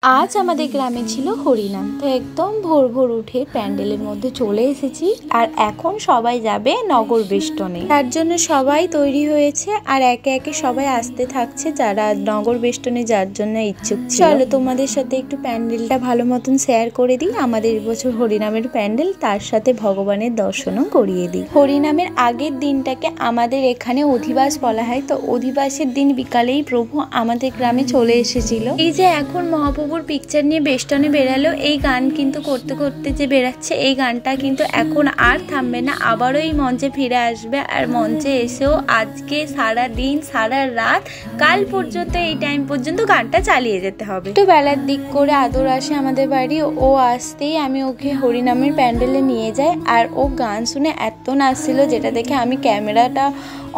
आज हमारे ग्रामे छिलो हरिनाम तो एकदम भोर भोर उठे पैंडेलेर मध्य चले एसेछि और एखन सबाई जाबे नगर बेष्टने तार जोन्नो सबाई तैरी हयेछे और एके एके सबाई आसते थाकछे जारा नगर बेष्टने जार जोन्नो इच्छुक छिलो। चलो तोमादेर साथे एकटु पैंडेलटा भालो मतन शेयर करे दिई। आमादेर এবছর हरिनामेर पैंडेल तार साथे भगवानेर दर्शनও करिয়ে दिई। हरिनामेर आगेर दिनटाके आमादेर एखाने अधिबास बला हय। तो अधिबासेर दिन बिकालेई प्रभु आमादेर ग्रामे चले एसेछिलो। এই যে এখন মহাপ্রভুর পিকচার নিয়ে বেষ্টনে বেরালো, এই গান কিন্তু করতে করতে যে বেরাচ্ছে এই গানটা কিন্তু এখন আর থামবে না, আবারও এই মঞ্চে ফিরে আসবে। আর মঞ্চে এসেও আজকে সারা দিন সারা রাত কাল পর্যন্ত এই টাইম পর্যন্ত গানটা চালিয়ে যেতে হবে। তো বেলার দিক করে আদর আসে আমাদের বাড়ি, ও আসতেই আমি ওকে হরিনামের প্যান্ডেলে নিয়ে যাই। আর ও গান শুনে এত নাচছিল যেটা দেখে আমি ক্যামেরাটা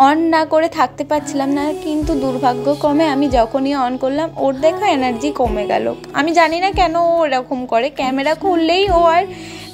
অন না করে থাকতে পারছিলাম না, কিন্তু দুর্ভাগ্যক্রমে আমি যখনই অন করলাম ওর দেখো এনার্জি কমে গেল। আমি জানি না কেন ও এরকম করে, ক্যামেরা খুললেই ও আর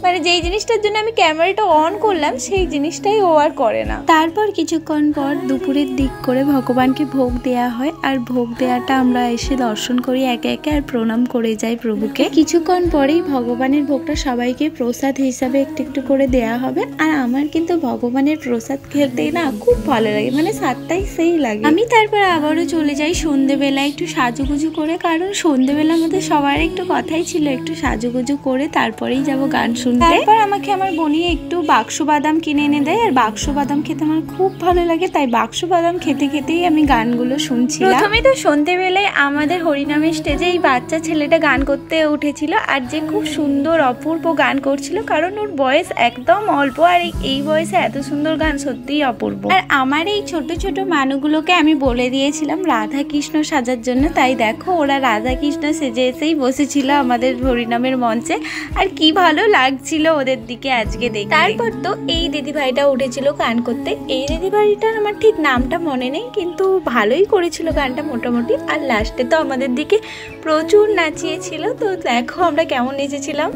মানে যেই জিনিসটার জন্য আমি ক্যামেরাটা অন করলাম সেই জিনিসটাই ও আর করে না। তারপর কিছুক্ষণ পর দুপুরের দিক করে ভগবানকে ভোগ দেয়া হয়, আর ভোগ দেওয়াটা আমরা এসে দর্শন করি একে একে আর প্রণাম করে যাই প্রভুকে। কিছুক্ষণ পরেই ভগবানের ভোগটা সবাইকে প্রসাদ হিসাবে একটু একটু করে দেয়া হবে। আর আমার কিন্তু ভগবানের প্রসাদ খেতে না খুব ভালো লাগে, মানে স্বাদটাই সেই লাগে। আমি তারপর আবারও চলে যাই সন্ধ্যেবেলা একটু সাজুগুজু করে, কারণ সন্ধ্যেবেলার মধ্যে সবার একটু কথাই ছিল একটু সাজুগুজু করে তারপরেই যাব গান শুনতে। তারপর আমাকে আমার বোনি একটু বাক্স বাদাম কিনে এনে দেয়, আর বাক্স বাদাম খেতে আমার খুব ভালো লাগে, তাই বাক্স বাদাম খেতে খেতেই আমি গানগুলো শুনছিলাম। প্রথমে তো সন্ধ্যেবেলায় আমাদের হরিনামের স্টেজে এই বাচ্চা ছেলেটা গান করতে উঠেছিল, আর যে খুব সুন্দর অপূর্ব গান করছিল, কারণ ওর বয়স একদম অল্প, আর এই বয়সে এত সুন্দর গান সত্যিই অপূর্ব। আর আমার এই ছোট ছোট মানুষগুলোকে আমি বলে দিয়েছিলাম রাধা কৃষ্ণ সাজার জন্য, তাই দেখো ওরা রাধা কৃষ্ণ সেজে এসেই বসেছিল আমাদের হরিনামের মঞ্চে, আর কি ভালো লাগছিল ওদের দিকে আজকে দেখে। তারপর তো এই দিদিভাইটা উঠেছিল গান করতে, এই দিদিভাইটার আমার ঠিক নামটা মনে নেই, কিন্তু ভালোই করেছিল গানটা মোটামুটি। আর লাস্টে তো আমাদের দিকে প্রচুর নাচিয়েছিল, তো দেখো আমরা কেমন নেচেছিলাম।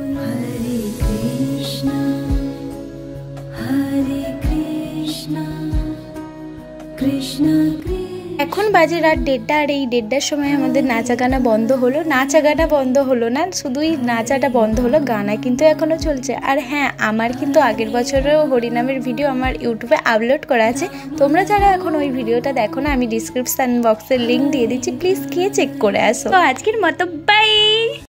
এখন বাজে রাত 1:30, আর এই 1:30টার সময় আমাদের নাচা গানা বন্ধ হলো। নাচা গানা বন্ধ হলো না, শুধুই নাচাটা বন্ধ হলো, গানা কিন্তু এখনো চলছে। আর হ্যাঁ, আমার কিন্তু আগের বছরেও হরিনামের ভিডিও আমার ইউটিউবে আপলোড করা আছে, তোমরা যারা এখন ওই ভিডিওটা দেখো না আমি ডিসক্রিপশন বক্সের লিঙ্ক দিয়ে দিচ্ছি, প্লিজ গিয়ে চেক করে আসো। তো আজকের মতো বাই।